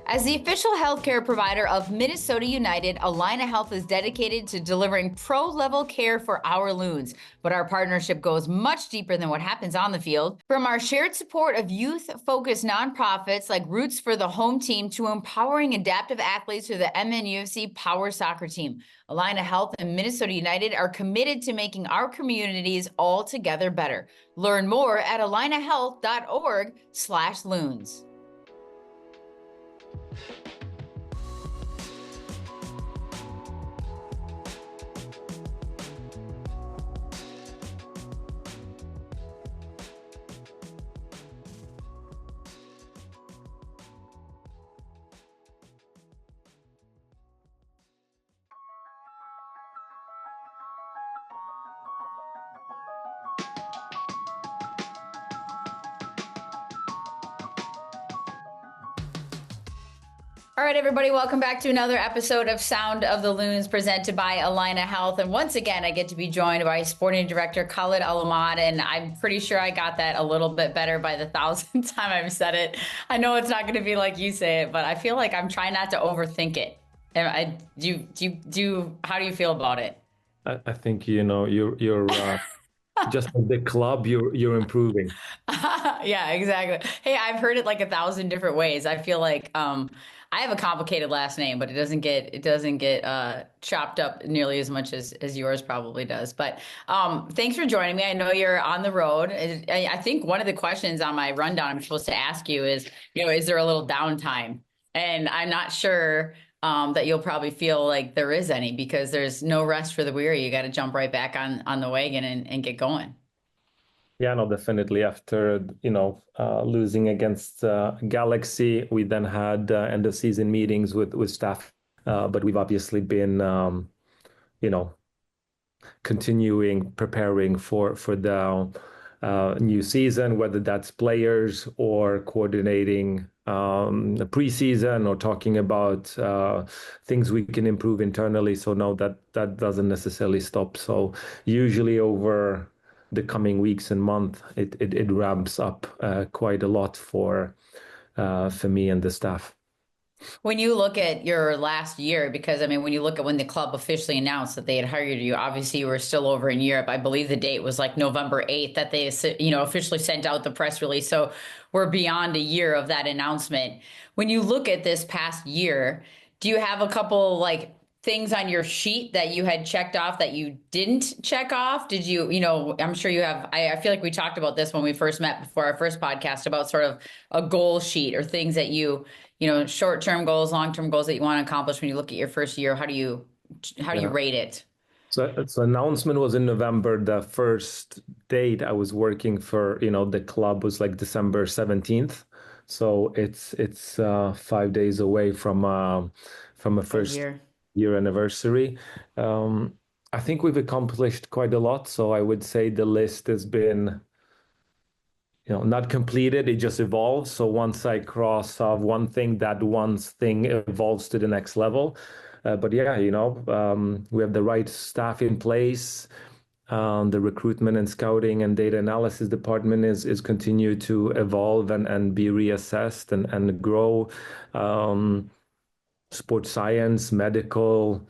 As the official healthcare provider of Minnesota United, Allina Health is dedicated to delivering pro-level care for our loons. But our partnership goes much deeper than what happens on the field. From our shared support of youth-focused nonprofits like Roots for the Home Team to empowering adaptive athletes through the MNUFC Power Soccer Team, Allina Health and Minnesota United are committed to making our communities all together better. Learn more at allinahealth.org/loons. All right, everybody, welcome back to another episode of Sound of the Loons presented by Allina Health. And once again, I get to be joined by Sporting Director Khaled El-Ahmad, and I'm pretty sure I got that a little bit better by the 1,000th time I've said it. I know it's not going to be like you say it, but I feel like I'm trying not to overthink it. And how do you feel about it? I think, you're just at the club, you're improving. Yeah, exactly. Hey, I've heard it like 1,000 different ways. I feel like I have a complicated last name, but it doesn't get chopped up nearly as much as yours probably does. But thanks for joining me. I know you're on the road. I think one of the questions on my rundown I'm supposed to ask you is, is there a little downtime? And I'm not sure that you'll probably feel like there is any, because there's no rest for the weary. You got to jump right back on the wagon and get going. Yeah, no, definitely. After, losing against Galaxy, we then had end of season meetings with staff. But we've obviously been, continuing preparing for the new season, whether that's players or coordinating the preseason or talking about things we can improve internally. So no, that doesn't necessarily stop. So usually over the coming weeks and month, it ramps up quite a lot for me and the staff. When you look at your last year, because I mean, when you look at when the club officially announced that they had hired you, obviously you were still over in Europe. I believe the date was like November 8th that they, officially sent out the press release. So we're beyond a year of that announcement. When you look at this past year, do you have a couple like things on your sheet that you had checked off that you didn't check off? Did you, I'm sure you have, I feel like we talked about this when we first met before our first podcast about sort of a goal sheet or things that you short-term goals, long-term goals that you want to accomplish when you look at your first year. How do you rate it? So announcement was in November. The first date I was working for, the club was like December 17th. So it's 5 days away from a first year anniversary. I think we've accomplished quite a lot. So I would say the list has been, not completed. It just evolves. So once I cross off one thing, that one thing evolves to the next level. But yeah, we have the right staff in place. The recruitment and scouting and data analysis department is continue to evolve and be reassessed and grow. Sports science, medical.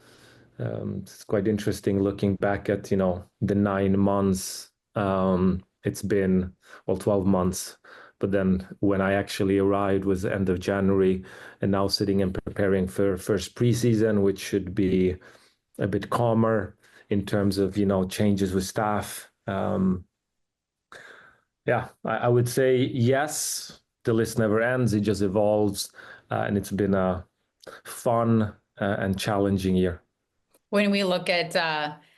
It's quite interesting looking back at, the 9 months. It's been, 12 months. But then when I actually arrived was the end of January, and now sitting and preparing for first preseason, which should be a bit calmer in terms of, changes with staff. I would say yes, the list never ends. It just evolves. And it's been a fun and challenging year. When we look at,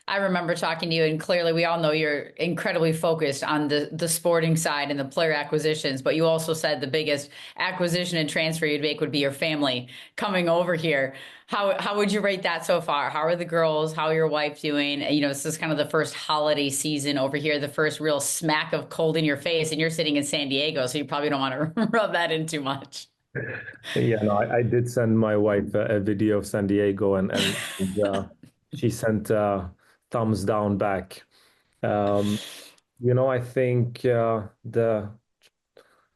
I remember talking to you, and clearly we all know you're incredibly focused on the sporting side and the player acquisitions, but you also said the biggest acquisition and transfer you'd make would be your family coming over here. How would you rate that so far? How are the girls? How are your wife doing? This is kind of the first holiday season over here, the first real smack of cold in your face, and you're sitting in San Diego, so you probably don't want to rub that in too much. Yeah, no, I did send my wife a video of San Diego, and she sent thumbs down back. Um, I think the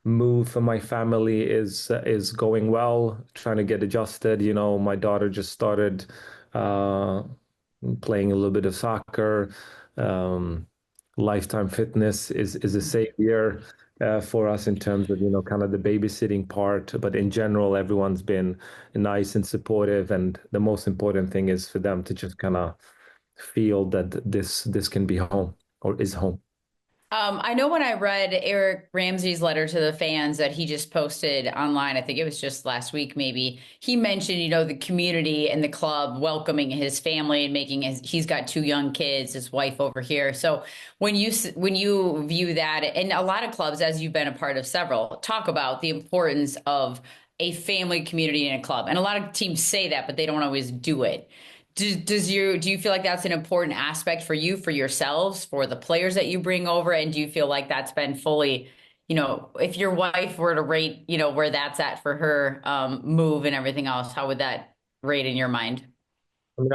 move for my family is going well, trying to get adjusted. My daughter just started uh, playing a little bit of soccer. Um, Lifetime Fitness is a savior for us in terms of, kind of the babysitting part. But in general, everyone's been nice and supportive. And the most important thing is for them to just kind of feel that this can be home or is home. I know when I read Eric Ramsey's letter to the fans that he just posted online, I think it was just last week, maybe, he mentioned, the community and the club welcoming his family and he's got two young kids, his wife over here. So when you view that, and a lot of clubs, as you've been a part of several, talk about the importance of a family community in a club. And a lot of teams say that, but they don't always do it. Do you feel like that's an important aspect for you, for yourselves, for the players that you bring over? And do you feel like that's been fully, if your wife were to rate, where that's at for her move and everything else, how would that rate in your mind? I mean,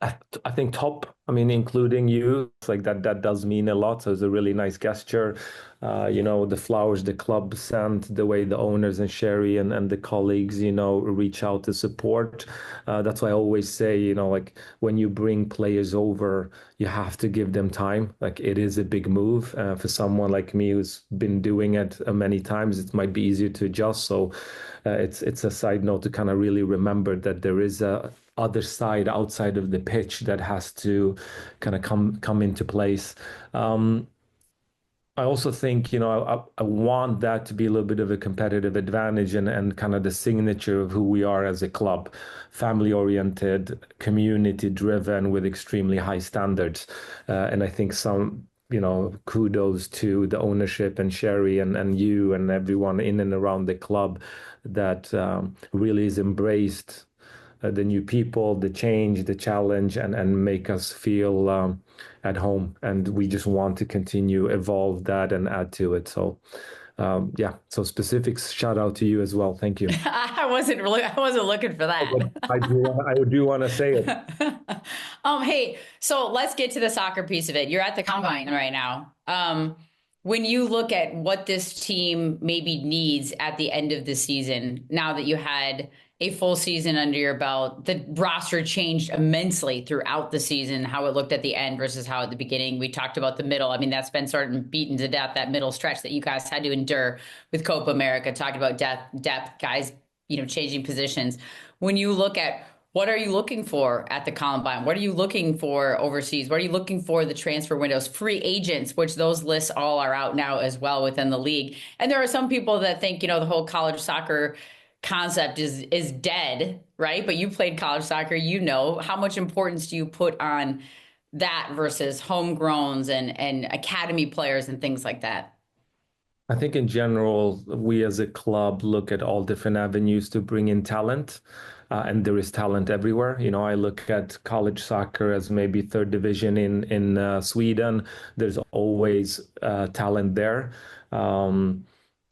I think top. I mean, including you, it's like that does mean a lot. So it's a really nice gesture. The flowers the club sent, the way the owners and Sherry and the colleagues, reach out to support. That's why I always say, like when you bring players over, you have to give them time. Like it is a big move for someone like me who's been doing it many times. It might be easier to adjust. So it's a side note to kind of really remember that there is a other side outside of the pitch that has to kind of come into place. I also think, I want that to be a little bit of a competitive advantage and kind of the signature of who we are as a club, family oriented, community driven with extremely high standards. And I think kudos to the ownership and Sherry and you and everyone in and around the club that really is embraced the new people, the change, the challenge, and make us feel at home. And we just want to continue evolve that and add to it. So yeah, so specifics shout out to you as well. Thank you. I wasn't looking for Oh, but that. I do want to say it. Hey, so let's get to the soccer piece of it. You're at the combine right now. When you look at what this team maybe needs at the end of the season, now that you had a full season under your belt, the roster changed immensely throughout the season, how it looked at the end versus how at the beginning. We talked about the middle. I mean, that's been sort of beaten to death, that middle stretch that you guys had to endure with Copa America, talking about depth, guys, changing positions. When you look at what are you looking for at the combine? What are you looking for overseas? What are you looking for the transfer windows? Free agents, which those lists all are out now as well within the league. And there are some people that think, the whole college soccer concept is dead, right? But you played college soccer, how much importance do you put on that versus homegrowns and academy players and things like that? I think in general, we as a club look at all different avenues to bring in talent, and there is talent everywhere. I look at college soccer as maybe third division in Sweden. There's always talent there.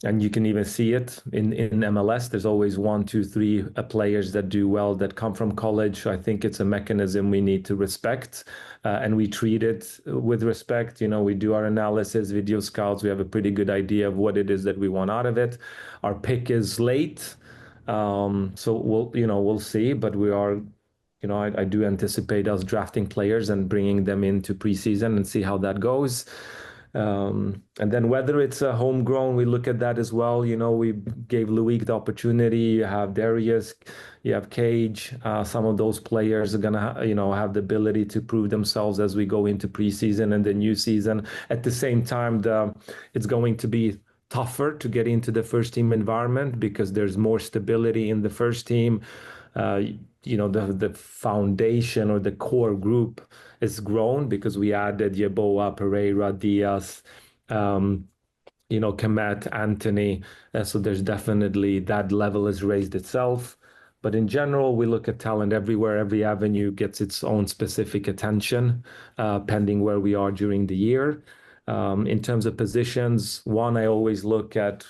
And you can even see it in MLS. There's always one, two, three players that do well that come from college. I think it's a mechanism we need to respect, and we treat it with respect. We do our analysis, video scouts. We have a pretty good idea of what it is that we want out of it. Our pick is late, so we'll see. But we are. I do anticipate us drafting players and bringing them into preseason and see how that goes. And then whether it's a homegrown, we look at that as well. We gave Luik the opportunity. You have Darius, you have Cage. Some of those players are gonna, have the ability to prove themselves as we go into preseason and the new season. At the same time, it's going to be tougher to get into the first team environment because there's more stability in the first team. The foundation or the core group is grown because we added Yeboah, Pereira, Diaz, Kemet, Anthony. So there's definitely that level has raised itself. But in general, we look at talent everywhere. Every avenue gets its own specific attention, pending where we are during the year. In terms of positions, one, I always look at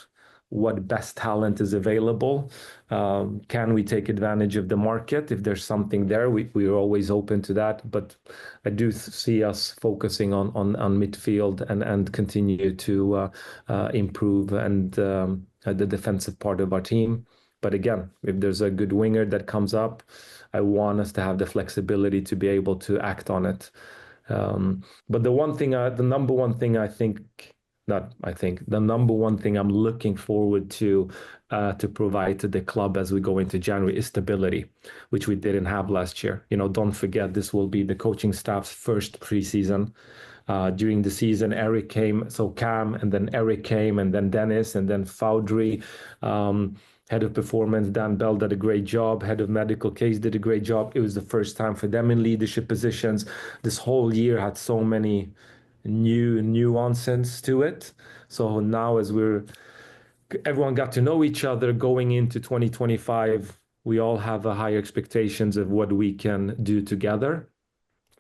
what best talent is available. Can we take advantage of the market? If there's something there, we are always open to that. But I do see us focusing on midfield and continue to improve and the defensive part of our team. But again, if there's a good winger that comes up, I want us to have the flexibility to be able to act on it. But the number one thing I think, not I think, the number one thing I'm looking forward to provide to the club as we go into January is stability, which we didn't have last year. Don't forget this will be the coaching staff's first preseason. During the season, Eric came, so Cam, and then Eric came, and then Dennis, and then Foudry. Head of performance, Dan Bell, did a great job. Head of medical case did a great job. It was the first time for them in leadership positions. This whole year had so many new nuances to it. So now everyone got to know each other going into 2025, we all have a high expectations of what we can do together,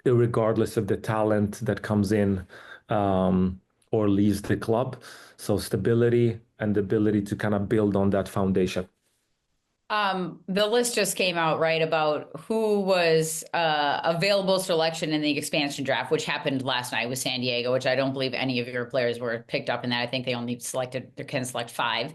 regardless of the talent that comes in or leaves the club. So stability and the ability to kind of build on that foundation. The list just came out, right, about who was available selection in the expansion draft, which happened last night with San Diego, which I don't believe any of your players were picked up in that. I think they can select 5.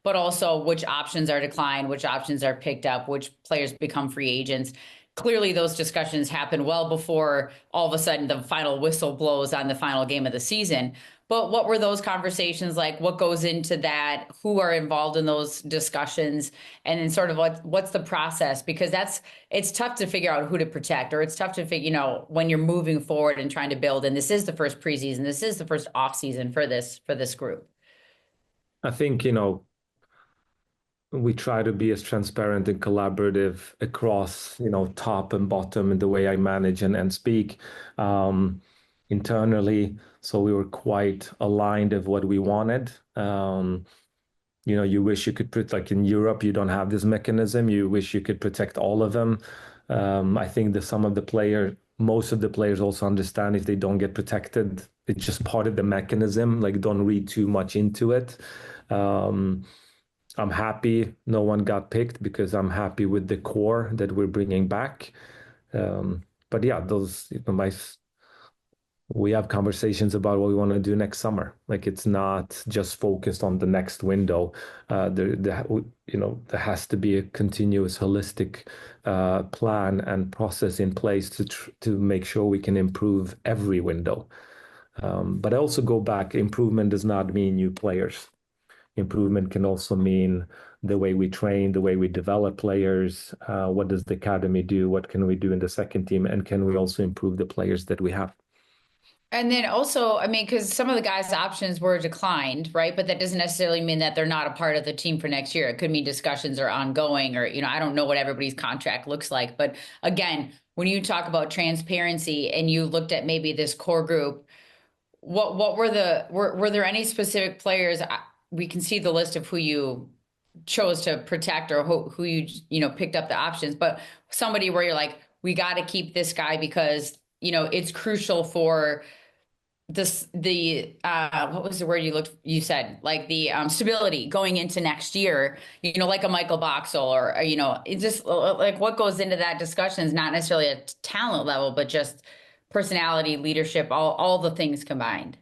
But also which options are declined, which options are picked up, which players become free agents. Clearly, those discussions happen well before all of a sudden the final whistle blows on the final game of the season. But what were those conversations like? What goes into that? Who are involved in those discussions? And then sort of what's the process? Because it's tough to figure out who to protect, or it's tough to figure, when you're moving forward and trying to build. And this is the first preseason. This is the first off season for this group. I think, we try to be as transparent and collaborative across, top and bottom in the way I manage and speak internally. So we were quite aligned of what we wanted. You wish you could like in Europe, you don't have this mechanism. You wish you could protect all of them. I think that most of the players also understand if they don't get protected, it's just part of the mechanism. Like, don't read too much into it. I'm happy no one got picked because I'm happy with the core that we're bringing back. But yeah, we have conversations about what we want to do next summer. Like, it's not just focused on the next window. There has to be a continuous holistic plan and process in place to make sure we can improve every window. But I also go back, improvement does not mean new players. Improvement can also mean the way we train, the way we develop players. What does the academy do? What can we do in the second team? And can we also improve the players that we have? And then also, I mean, because some of the guys' options were declined, right? But that doesn't necessarily mean that they're not a part of the team for next year. It could mean discussions are ongoing, or, I don't know what everybody's contract looks like. But again, when you talk about transparency and you looked at maybe this core group, what were there any specific players? We can see the list of who you chose to protect or who you picked up the options, but somebody where you're like, we got to keep this guy because, it's crucial for what was the word you said, like the stability going into next year, like a Michael Boxall or, it's just like what goes into that discussion is not necessarily a talent level, but just personality, leadership, all the things combined.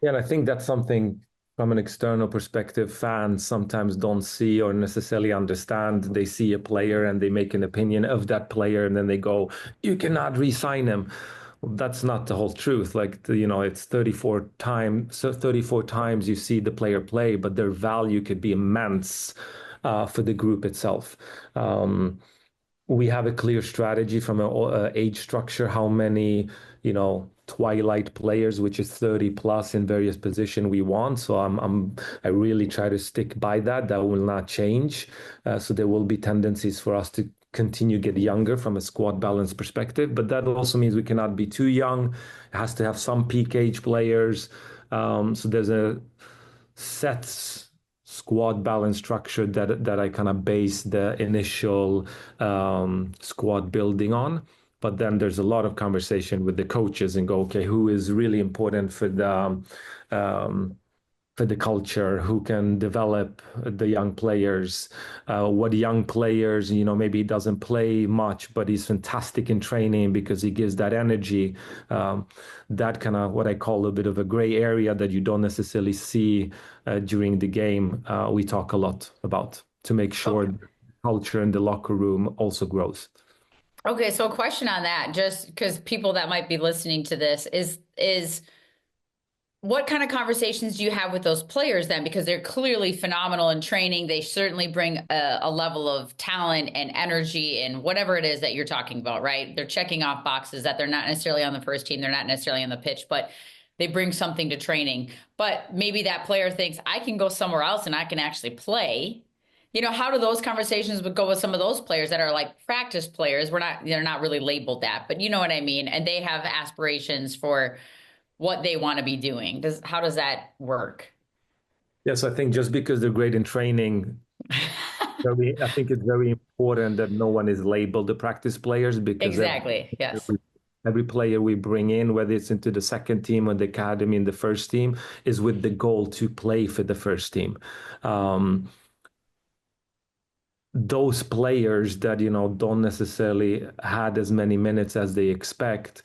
Yeah, and I think that's something from an external perspective, fans sometimes don't see or necessarily understand. They see a player and they make an opinion of that player, and then they go, you cannot re-sign him. Well, that's not the whole truth. Like, it's 34 times you see the player play, but their value could be immense for the group itself. We have a clear strategy from an age structure, how many, twilight players, which is 30 plus in various positions we want. So I really try to stick by that. That will not change. So there will be tendencies for us to continue get younger from a squad balance perspective, but that also means we cannot be too young. It has to have some peak age players. So there's a set squad balance structure that I kind of base the initial squad building on. But then there's a lot of conversation with the coaches and go, okay, who is really important for for the culture, who can develop the young players, what young players, maybe he doesn't play much, but he's fantastic in training because he gives that energy. That kind of what I call a bit of a gray area that you don't necessarily see during the game. We talk a lot about to make sure Okay. the culture in the locker room also grows. Okay, so a question on that, just because people that might be listening to this is what kind of conversations do you have with those players then? Because they're clearly phenomenal in training. They certainly bring a level of talent and energy and whatever it is that you're talking about, right? They're checking off boxes that they're not necessarily on the first team, they're not necessarily on the pitch, but they bring something to training. But maybe that player thinks, I can go somewhere else and I can actually play. How do those conversations would go with some of those players that are like practice players? They're not really labeled that, but you know what I mean? And they have aspirations for what they want to be doing. How does that work? Yes, I think just because they're great in training, I think it's very important that no one is labeled the practice players because Exactly. Yes. every player we bring in, whether it's into the second team or the academy in the first team, is with the goal to play for the first team. Um, those players that don't necessarily had as many minutes as they expect,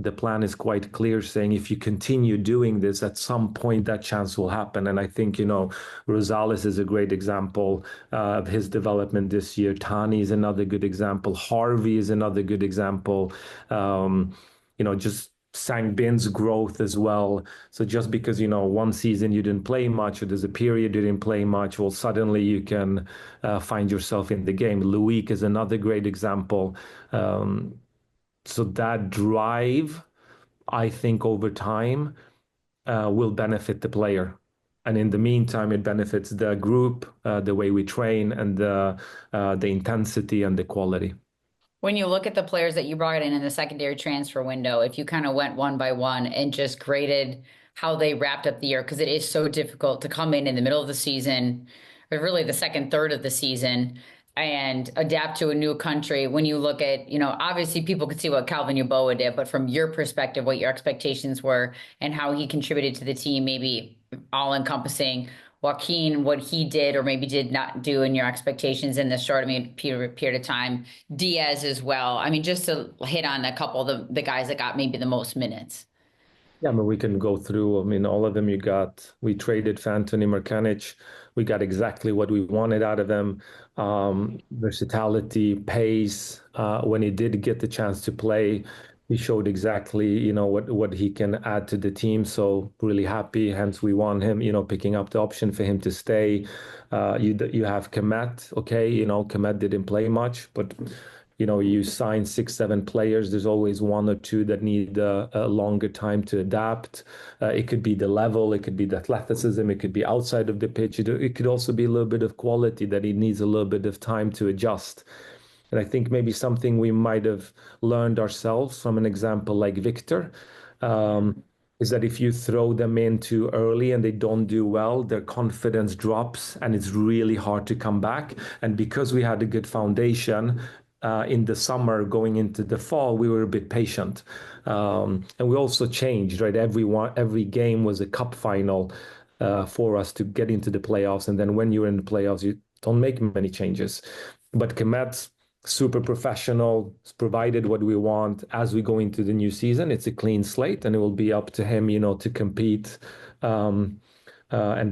the plan is quite clear, saying if you continue doing this, at some point that chance will happen. And I think Rosales is a great example of his development this year. Tani is another good example. Harvey is another good example. Just Sangbin's growth as well. So just because one season you didn't play much, or there's a period you didn't play much, well, suddenly you can find yourself in the game. Luik is another great example. So that drive, I think, over time will benefit the player. And in the meantime, it benefits the group, the way we train, and the intensity and the quality. When you look at the players that you brought in the secondary transfer window, if you kind of went one by one and just graded how they wrapped up the year, because it is so difficult to come in the middle of the season, or really the second third of the season, and adapt to a new country. When you look at, obviously people could see what Calvin Yeboah did, but from your perspective, what your expectations were and how he contributed to the team, maybe all encompassing Joaquin, what he did or maybe did not do in your expectations in this short, period of time. Diaz as well. I mean, just to hit on a couple of the guys that got maybe the most minutes. Yeah, I mean, we can go through. I mean, all of them we traded for Anthony Markanich. We got exactly what we wanted out of him. Versatility, pace. When he did get the chance to play, he showed exactly, what he can add to the team. So really happy. Hence, we want him, picking up the option for him to stay. You have Komet. Okay, Komet didn't play much, but you sign 6, 7 players. There's always one or two that need a longer time to adapt. It could be the level, it could be the athleticism, it could be outside of the pitch. It could also be a little bit of quality that he needs a little bit of time to adjust. And I think maybe something we might have learned ourselves from an example like Victor, is that if you throw them in too early and they don't do well, their confidence drops and it's really hard to come back. And because we had a good foundation, in the summer going into the fall, we were a bit patient. And we also changed, right? Every game was a cup final for us to get into the playoffs. And then when you're in the playoffs, you don't make many changes. But Komet's super professional, provided what we want as we go into the new season. It's a clean slate, and it will be up to him, to compete and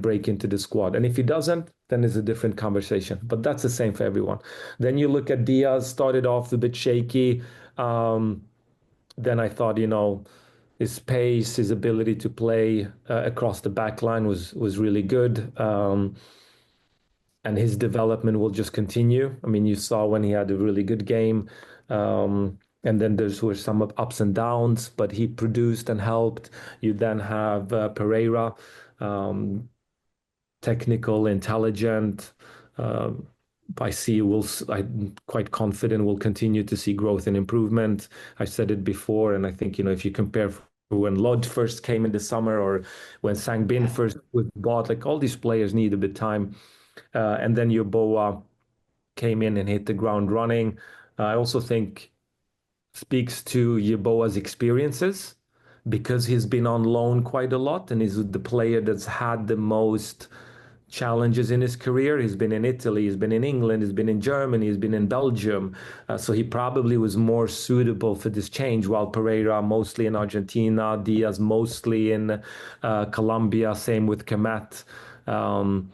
break into the squad. And if he doesn't, then it's a different conversation. But that's the same for everyone. Then you look at Diaz, started off a bit shaky. Then I thought, his pace, his ability to play across the back line was really good. And his development will just continue. I mean, you saw when he had a really good game. And then there were some ups and downs, but he produced and helped. You then have Pereira, technical, intelligent. I'm quite confident we'll continue to see growth and improvement. I said it before, and I think, if you compare when Lodge first came in the summer or when Sangbin first was bought, like all these players need a bit time. And then Yeboah came in and hit the ground running. I also think speaks to Yeboah's experiences because he's been on loan quite a lot and he's the player that's had the most challenges in his career. He's been in Italy, he's been in England, he's been in Germany, he's been in Belgium. So he probably was more suitable for this change, while Pereira mostly in Argentina, Diaz mostly in Colombia, same with Kemet. Um,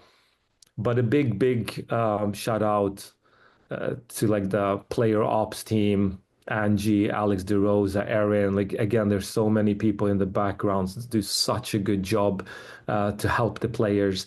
but a big shout out to like the player ops team, Angie, Alex DeRosa, Aaron. Like again, there's so many people in the background do such a good job to help the players.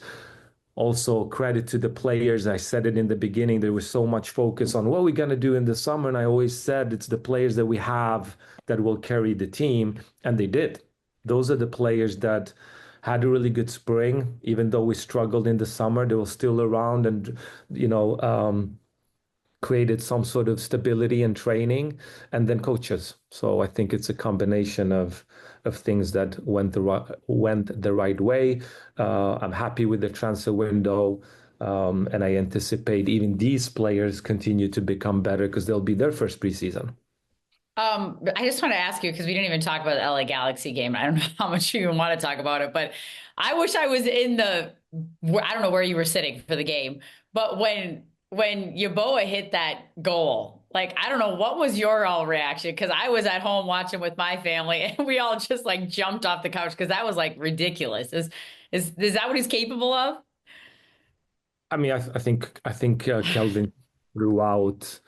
Also, credit to the players. I said it in the beginning. There was so much focus on what we're going to do in the summer. And I always said it's the players that we have that will carry the team. And they did. Those are the players that had a really good spring. Even though we struggled in the summer, they were still around and, you know, created some sort of stability and training, and then coaches. So I think it's a combination of things that went the right way. I'm happy with the transfer window, and I anticipate even these players continue to become better because they'll be their first preseason. I just want to ask you because we didn't even talk about the LA Galaxy game. I don't know how much you even want to talk about it, but I wish I was in I don't know where you were sitting for the game, but when Yeboah hit that goal, like I don't know what was your all reaction because I was at home watching with my family and we all just like jumped off the couch because that was like ridiculous. Is that what he's capable of? I mean, I think Kelvin throughout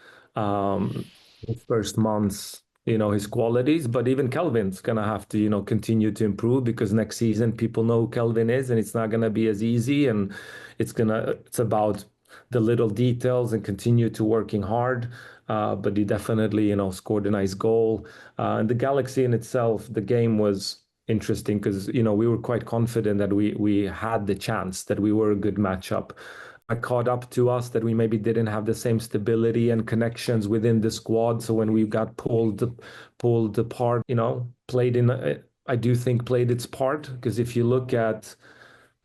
his first months, his qualities, but even Kelvin's gonna have to, continue to improve because next season people know who Kelvin is, and it's not gonna be as easy, and it's about the little details and continue to working hard. But he definitely, scored a nice goal. And the Galaxy in itself, the game was interesting because we were quite confident that we had the chance, that we were a good matchup. It caught up to us that we maybe didn't have the same stability and connections within the squad. So when we got pulled apart, I do think played its part because if you look at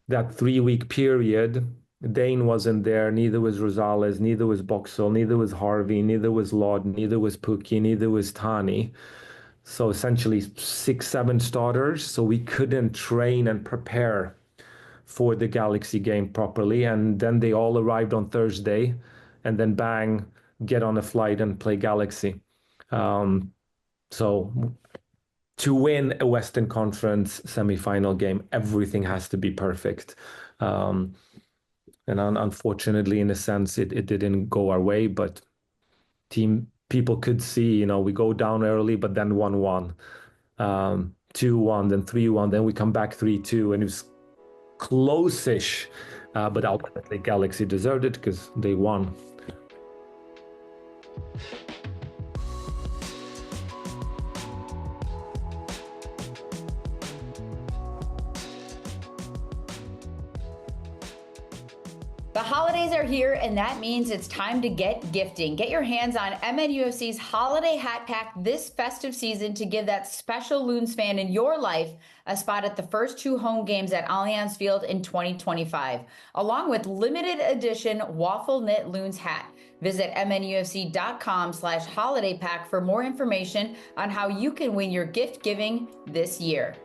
that 3 week period, Dane wasn't there, neither was Rosales, neither was Boxall, neither was Harvey, neither was Laud, neither was Pukki, neither was Tani. So essentially 6, 7 starters. So we couldn't train and prepare for the Galaxy game properly. And then they all arrived on Thursday and then bang, get on a flight and play Galaxy. So to win a Western Conference semifinal game, everything has to be perfect. And unfortunately, in a sense, it didn't go our way, but people could see, we go down early, but then 1-1, 2-1, then 3-1, then we come back 3-2, and it was close-ish, but ultimately Galaxy deserved it because they won. The holidays are here, and that means it's time to get gifting. Get your hands on MNUFC's Holiday Hat Pack this festive season to give that special Loons fan in your life a spot at the first 2 home games at Allianz Field in 2025, along with limited edition waffle knit Loons hat. Visit MNUFC.com/holiday pack for more information on how you can win your gift giving this year.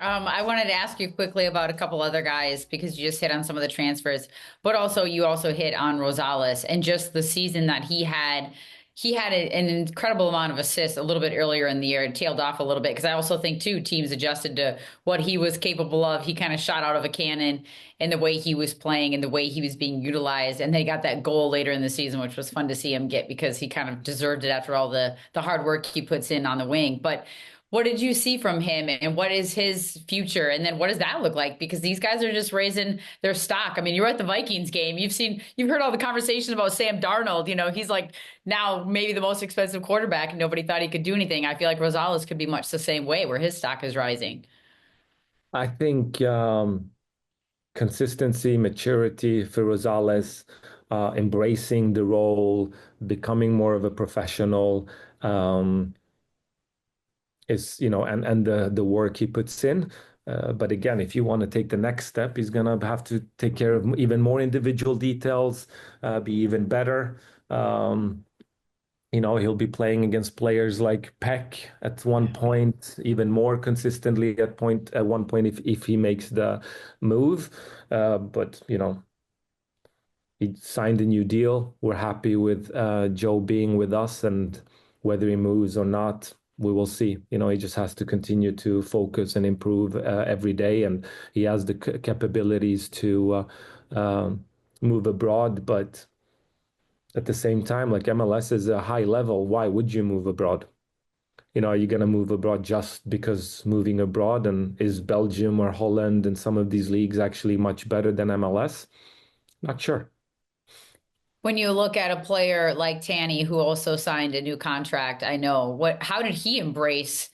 I wanted to ask you quickly about a couple other guys because you just hit on some of the transfers, but also you also hit on Rosales and just the season that he had. He had an incredible amount of assists a little bit earlier in the year. It tailed off a little bit because I also think too teams adjusted to what he was capable of. He kind of shot out of a cannon in the way he was playing and the way he was being utilized. And they got that goal later in the season, which was fun to see him get because he kind of deserved it after all the hard work he puts in on the wing. But what did you see from him and what is his future? And then what does that look like? Because these guys are just raising their stock. I mean, you were at the Vikings game. You've heard all the conversations about Sam Darnold. He's like now maybe the most expensive quarterback and nobody thought he could do anything. I feel like Rosales could be much the same way where his stock is rising. I think consistency, maturity for Rosales, embracing the role, becoming more of a professional. and the work he puts in. But again, if you want to take the next step, he's gonna have to take care of even more individual details, be even better. Um, he'll be playing against players like Peck at one point, even more consistently at one point if he makes the move. But he signed a new deal. We're happy with Joe being with us, and whether he moves or not, we will see. He just has to continue to focus and improve every day, and he has the capabilities to move abroad. But at the same time, like MLS is a high level. Why would you move abroad? Are you going to move abroad just because moving abroad? And is Belgium or Holland and some of these leagues actually much better than MLS? Not sure. When you look at a player like Tanny, who also signed a new contract, I know how did he embrace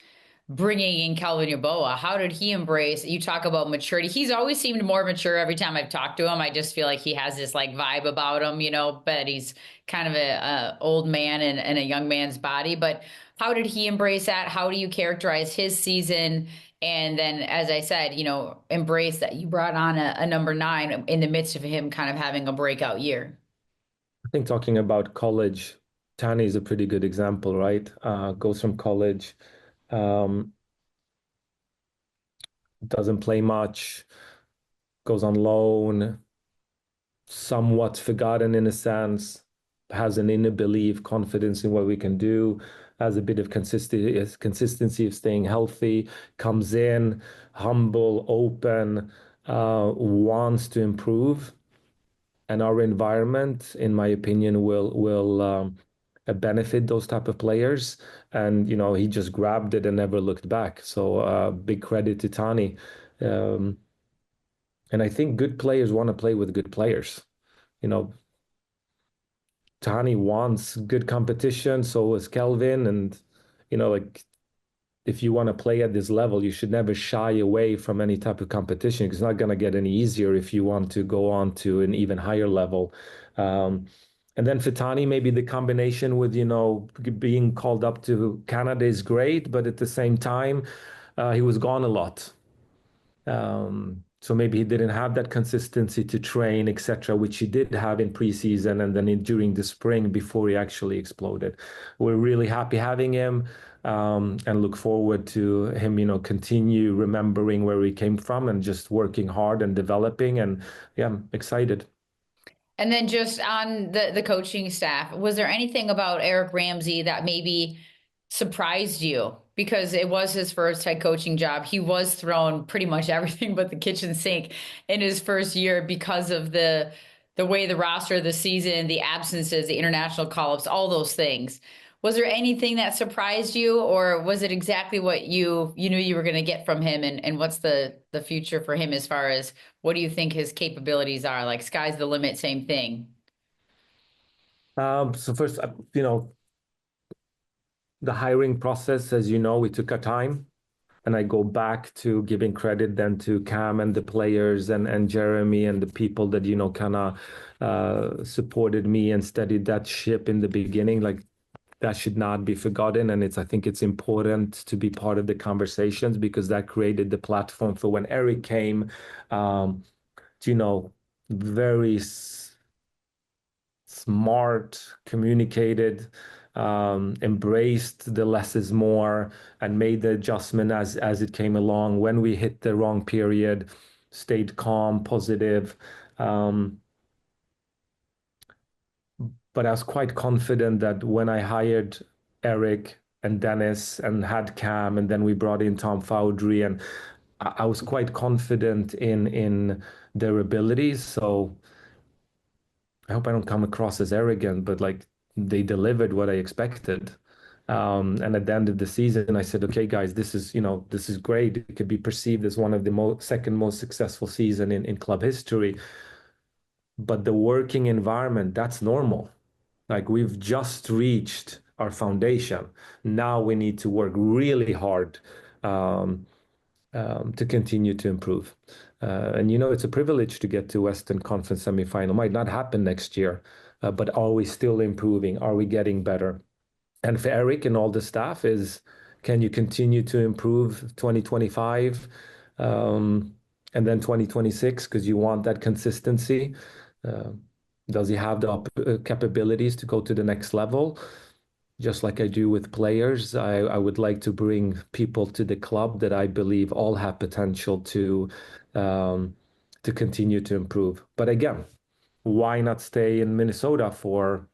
bringing in Calvin Yaboa? How did he embrace? You talk about maturity. He's always seemed more mature every time I've talked to him. I just feel like he has this like vibe about him, but he's kind of a old man in a young man's body. But how did he embrace that? How do you characterize his season? And then, as I said, embrace that you brought on a number nine in the midst of him kind of having a breakout year. I think talking about college, Tani is a pretty good example, right? Goes from college, um, doesn't play much, goes on loan, somewhat forgotten in a sense, has an inner belief, confidence in what we can do, has a bit of consistency of staying healthy, comes in humble, open, wants to improve. And our environment, in my opinion, will benefit those type of players. And he just grabbed it and never looked back. So big credit to Tani. Um, and I think good players want to play with good players. You know, Tani wants good competition, so is Kelvin. And like if you want to play at this level, you should never shy away from any type of competition. It's not going to get any easier if you want to go on to an even higher level. Um, and then for Tani, maybe the combination with, being called up to Canada is great, but at the same time, he was gone a lot. So maybe he didn't have that consistency to train, etc., which he did have in preseason and then during the spring before he actually exploded. We're really happy having him and look forward to him, continue remembering where he came from and just working hard and developing. And yeah, I'm excited. And then just on the coaching staff, was there anything about Eric Ramsey that maybe surprised you? Because it was his first head coaching job. He was thrown pretty much everything but the kitchen sink in his first year because of the way the roster, the season, the absences, the international call-ups, all those things. Was there anything that surprised you, or was it exactly what you knew you were going to get from him? And what's the future for him as far as what do you think his capabilities are? Like sky's the limit, same thing. So first, the hiring process, as you know, we took our time. And I go back to giving credit then to Cam and the players and Jeremy and the people that, kind of supported me and steadied that ship in the beginning. Like that should not be forgotten. And I think it's important to be part of the conversations because that created the platform for when Eric came, um, very smart, communicated, embraced the less is more, and made the adjustment as it came along. When we hit the wrong period, stayed calm, positive. Um, but I was quite confident that when I hired Eric and Dennis and had Cam, and then we brought in Tom Fowdry, and I was quite confident in their abilities. So I hope I don't come across as arrogant, but like they delivered what I expected. And at the end of the season, I said, okay, guys, this is great. It could be perceived as one of the second most successful season in club history. But the working environment, that's normal. Like we've just reached our foundation. Now we need to work really hard um, to continue to improve. And it's a privilege to get to Western Conference semifinal. Might not happen next year, but are we still improving? Are we getting better? And for Eric and all the staff is Can you continue to improve 2025 and then 2026 because you want that consistency? Uh, does he have the capabilities to go to the next level? Just like I do with players, I would like to bring people to the club that I believe all have potential um, to continue to improve. But again, why not stay in Minnesota for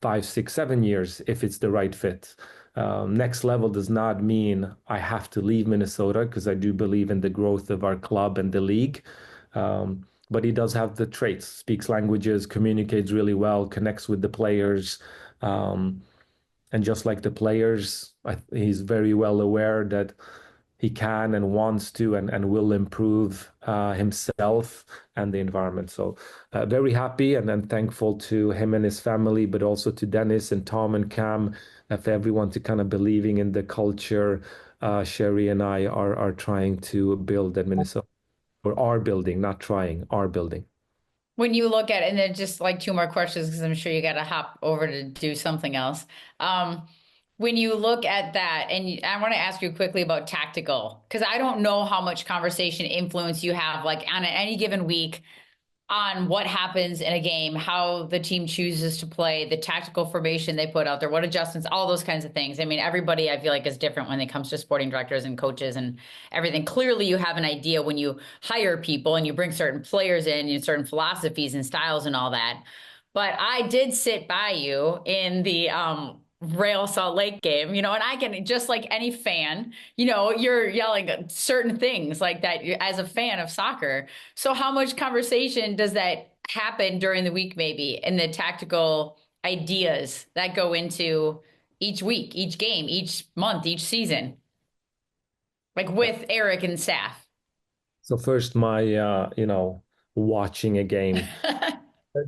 5, 6, 7 years if it's the right fit? Next level does not mean I have to leave Minnesota because I do believe in the growth of our club and the league. But he does have the traits, speaks languages, communicates really well, connects with the players. And just like the players, he's very well aware that he can and wants to and will improve himself and the environment. So very happy and then thankful to him and his family, but also to Dennis and Tom and Cam, for everyone to kind of believing in the culture Sherry and I are trying to build at Minnesota, or are building, not trying, are building. When you look at, and then just like two more questions, because I'm sure you got to hop over to do something else. When you look at that, and I want to ask you quickly about tactical, because I don't know how much conversation influence you have, like on any given week, on what happens in a game, how the team chooses to play, the tactical formation they put out there, what adjustments, all those kinds of things. I mean, everybody I feel like is different when it comes to sporting directors and coaches and everything. Clearly, you have an idea when you hire people and you bring certain players in and certain philosophies and styles and all that. But I did sit by you in the Real Salt Lake game, and I can, just like any fan, you're yelling certain things like that as a fan of soccer. So how much conversation does that happen during the week, maybe, and the tactical ideas that go into each week, each game, each month, each season, like with Eric and staff? So first, my watching a game.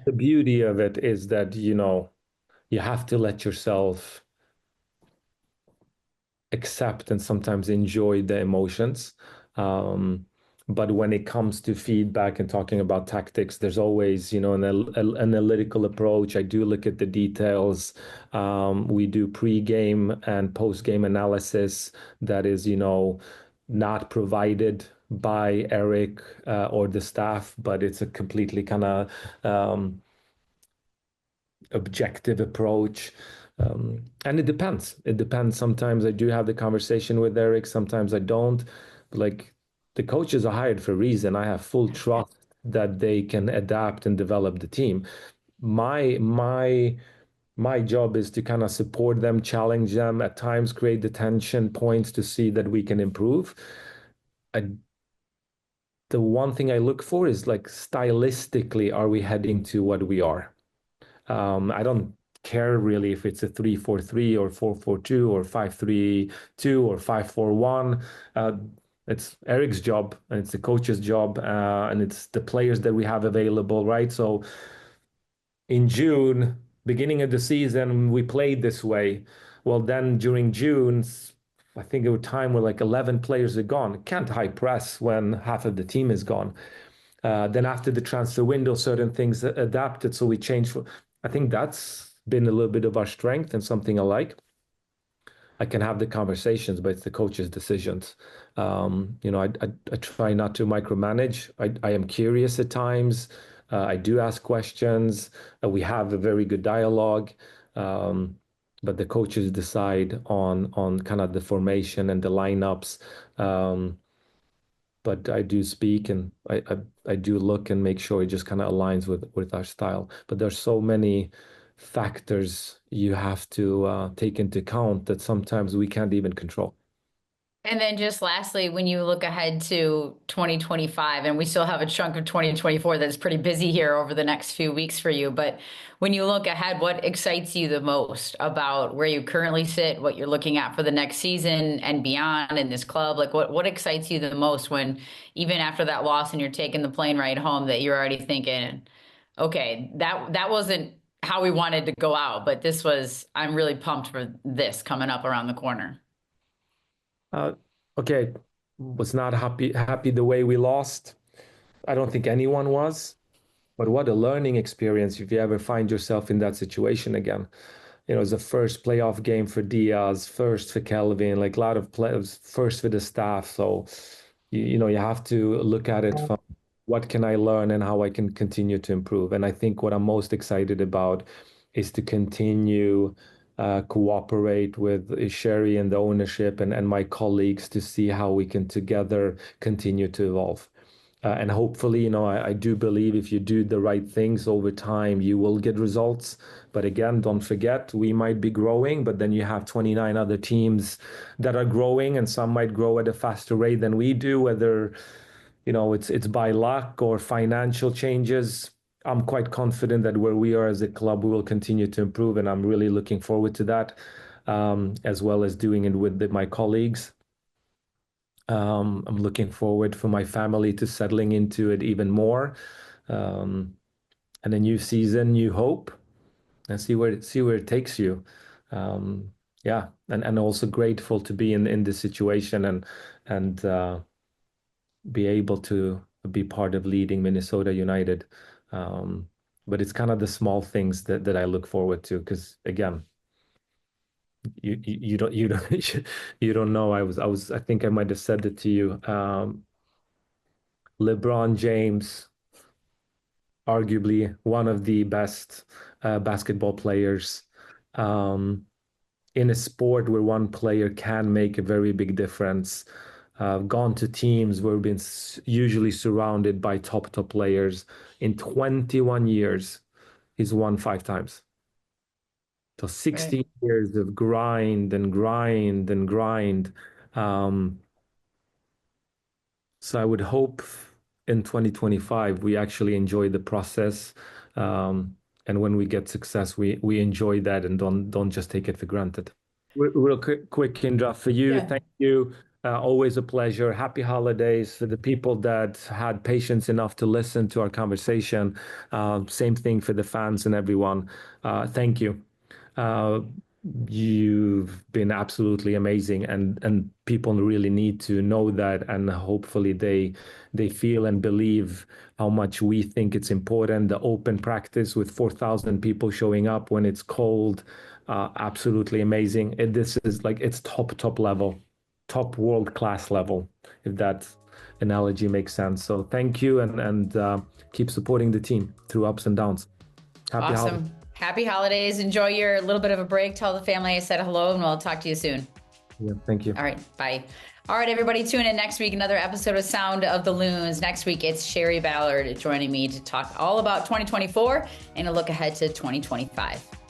The beauty of it is that you have to let yourself accept and sometimes enjoy the emotions. Um, but when it comes to feedback and talking about tactics, there's always, an analytical approach. I do look at the details. We do pre-game and post-game analysis that is, not provided by Eric or the staff, but it's a completely kind of objective approach. And it depends. It depends. Sometimes I do have the conversation with Eric, sometimes I don't. Like the coaches are hired for a reason. I have full trust that they can adapt and develop the team. My job is to kind of support them, challenge them, at times create the tension points to see that we can improve. I, the one thing I look for is like stylistically, are we heading to what we are? I don't care really if it's a 3-4-3 or 4-4-2 or 5-3-2 or 5-4-1. It's Eric's job and it's the coach's job and it's the players that we have available, right? So in June, beginning of the season, we played this way. Well, then during June, I think it was time where like 11 players are gone. Can't high press when half of the team is gone. Then after the transfer window, certain things adapted, so we changed. I think that's been a little bit of our strength and something I like. I can have the conversations, but it's the coach's decisions. I try not to micromanage. I am curious at times. I do ask questions. We have a very good dialogue. But the coaches decide on kind of the formation and the lineups. But I do speak and I do look and make sure it just kind of aligns with our style. But there's so many factors you have to take into account that sometimes we can't even control. And then just lastly, when you look ahead to 2025, and we still have a chunk of 2024 that's pretty busy here over the next few weeks for you, but when you look ahead, what excites you the most about where you currently sit, what you're looking at for the next season and beyond in this club? Like what excites you the most when even after that loss and you're taking the plane ride home that you're already thinking, okay, that wasn't how we wanted to go out, but I'm really pumped for this coming up around the corner. Uh, okay, was not happy the way we lost. I don't think anyone was, but what a learning experience if you ever find yourself in that situation again. it was the first playoff game for Diaz, first for Kelvin, like a lot of players, first for the staff. So, you have to look at it from what can I learn and how I can continue to improve. And I think what I'm most excited about is to continue cooperate with Sherry and the ownership and my colleagues to see how we can together continue to evolve. And hopefully, I do believe if you do the right things over time, you will get results. But again, don't forget, we might be growing, but then you have 29 other teams that are growing, and some might grow at a faster rate than we do, whether, it's by luck or financial changes. I'm quite confident that where we are as a club, we will continue to improve, and I'm really looking forward to that, as well as doing it with my colleagues. I'm looking forward for my family to settling into it even more. Um, and a new season, new hope, and see where it takes you. Yeah, and also grateful to be in this situation and be able to be part of leading Minnesota United. But it's kind of the small things that I look forward to because again, you don't you don't know. I think I might have said it to you. LeBron James, arguably one of the best basketball players, um, in a sport where one player can make a very big difference. Gone to teams where we've been usually surrounded by top players. In 21 years, he's won 5 times. So Right. 16 years of grind and grind and grind. Um, So I would hope in 2025 we actually enjoy the process, and when we get success, we enjoy that and don't just take it for granted. Real quick, Kyndra, for you, Yeah. thank you. Always a pleasure. Happy holidays for the people that had patience enough to listen to our conversation. Same thing for the fans and everyone. Thank you. Uh, you've been absolutely amazing, and people really need to know that, and hopefully they feel and believe how much we think it's important. The open practice with 4,000 people showing up when it's cold, absolutely amazing. This is like it's top level, top world class level, if that analogy makes sense. So thank you, and keep supporting the team through ups and downs. Happy holidays. Awesome. Happy holidays. Enjoy your little bit of a break. Tell the family I said hello, and we'll talk to you soon. Yeah, thank you. All right. Bye. All right, everybody, tune in next week. Another episode of Sound of the Loons. Next week, it's Sherry Ballard joining me to talk all about 2024 and a look ahead to 2025.